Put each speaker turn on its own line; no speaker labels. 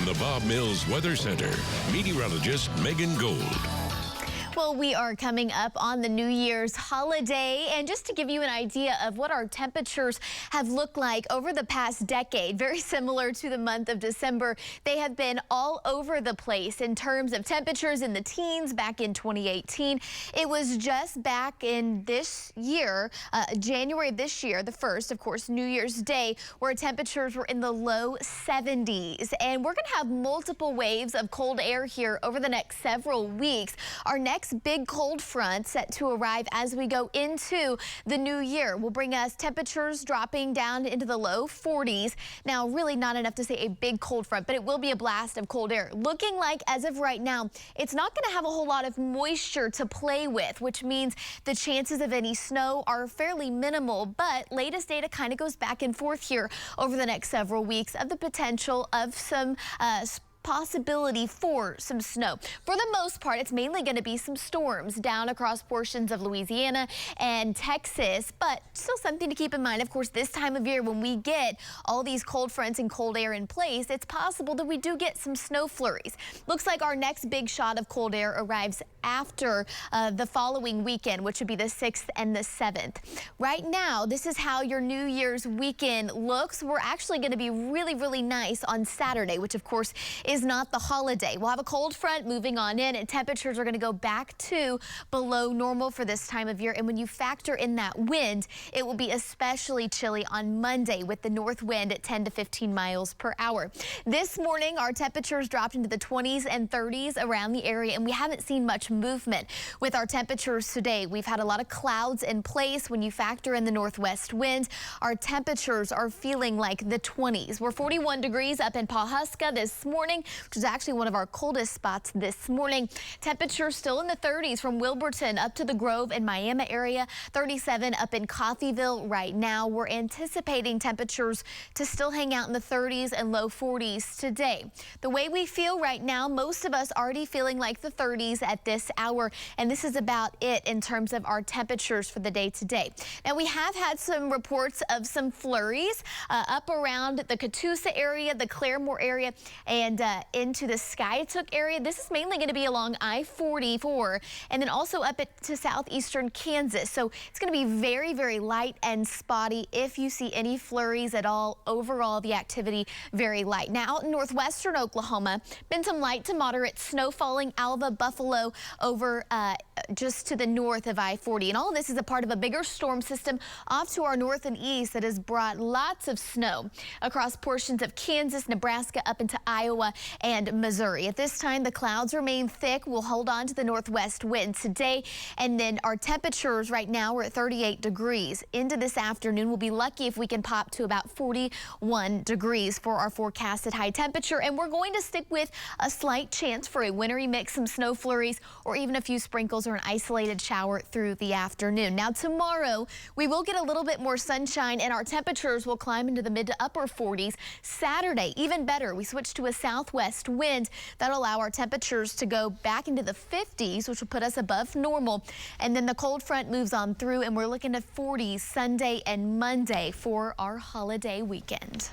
From the Bob Mills Weather Center, meteorologist Megan Gold.
Well, we are coming up on the New Year's holiday, and just to give you an idea of what our temperatures have looked like over the past decade, very similar to the month of December, they have been all over the place in terms of temperatures in the teens back in 2018. It was just back in this year, January of this year, the 1st, of course, New Year's Day, where temperatures were in the low 70s. And we're going to have multiple waves of cold air here over the next several weeks. Our next big cold front set to arrive as we go into the new year will bring us temperatures dropping down into the low 40s. Now, really not enough to say a big cold front, but it will be a blast of cold air. Looking like, as of right now, it's not going to have a whole lot of moisture to play with, which means the chances of any snow are fairly minimal. But latest data kind of goes back and forth here over the next several weeks of the potential of some possibility for some snow. For the most part, it's mainly going to be some storms down across portions of Louisiana and Texas, but still something to keep in mind. Of course, this time of year when we get all these cold fronts and cold air in place, it's possible that we do get some snow flurries. Looks like our next big shot of cold air arrives after the following weekend, which would be the 6th and the 7th. Right now, this is how your New Year's weekend looks. We're actually going to be really, really nice on Saturday, which of course is not the holiday. We'll have a cold front moving on in, and temperatures are going to go back to below normal for this time of year. And when you factor in that wind, it will be especially chilly on Monday with the north wind at 10 to 15 miles per hour. This morning, our temperatures dropped into the 20s and 30s around the area, and we haven't seen much movement with our temperatures today. We've had a lot of clouds in place. When you factor in the northwest wind, our temperatures are feeling like the 20s. We're 41 degrees up in Pawhuska this morning, which is actually one of our coldest spots this morning. Temperatures still in the 30s from Wilburton up to the Grove and Miami area. 37 up in Coffeyville right now. We're anticipating temperatures to still hang out in the 30s and low 40s today. The way we feel right now, most of us already feeling like the 30s at this hour, and this is about it in terms of our temperatures for the day today. Now, we have had some reports of some flurries up around the Catoosa area, the Claremore area, and into the Skiatook area. This is mainly going to be along I-44 and then also up to southeastern Kansas. So it's going to be very, very light and spotty if you see any flurries at all. Overall, the activity very light. Now, out in northwestern Oklahoma, been some light to moderate snow falling. Alva, Buffalo, over just to the north of I-40. And all this is a part of a bigger storm system off to our north and east that has brought lots of snow across portions of Kansas, Nebraska, up into Iowa and Missouri. At this time, the clouds remain thick. We'll hold on to the northwest wind today. And then our temperatures right now are at 38 degrees. Into this afternoon, we'll be lucky if we can pop to about 41 degrees for our forecasted high temperature. And we're going to stick with a slight chance for a wintry mix, some snow flurries, or even a few sprinkles or an isolated shower through the afternoon. Now, tomorrow, we will get a little bit more sunshine, and our temperatures will climb into the mid to upper 40s. Saturday, even better. We switch to a southwest wind that'll allow our temperatures to go back into the 50s, which will put us above normal. And then the cold front moves on through, and we're looking at 40s Sunday and Monday for our holiday weekend.